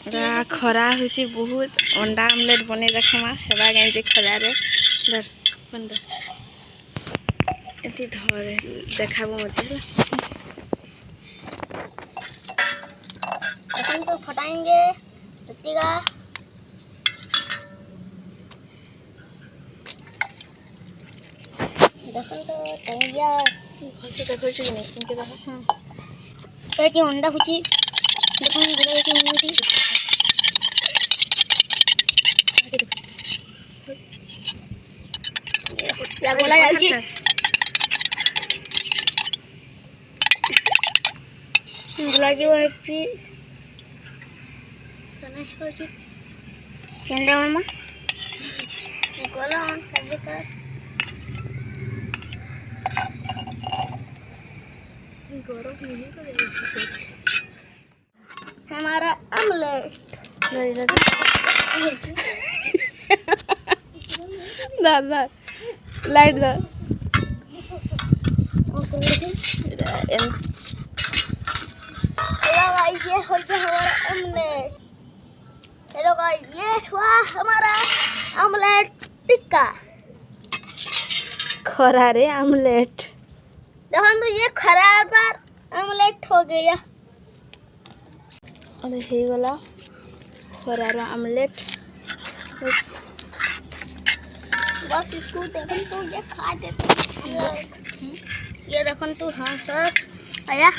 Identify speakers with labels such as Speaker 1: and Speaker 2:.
Speaker 1: खरा होची बहुत अंडा आमलेट बने देखमा हेबा गाइजे खरारे धर बंद एती धरे देखाबो मते
Speaker 2: अपन तो फटाएंगे रत्तीगा देखो तो टंगिया
Speaker 1: भलसे देखो छी नहीं इनके देखो
Speaker 2: एटी अंडा कुची देखो गुड़ा एटी उन्नति या गोला जाउची गोला जो है पी कना होची केंद्र मामा गोला ऑन कर दे कर
Speaker 1: गरम नहीं करे
Speaker 2: हमारा आमलेट
Speaker 1: दादा लाइट दा
Speaker 2: हेलो गाइस ये हो गया हमारा आमलेट हेलो गाइस ये हुआ हमारा आमलेट टिक्का
Speaker 1: खरा रे आमलेट
Speaker 2: देखो तो ये खराब पर आमलेट हो गया
Speaker 1: अरे हे गला खरार आमलेट
Speaker 2: बस इसको देखो तो ये खा देते ये देखो तो हाँ सस आया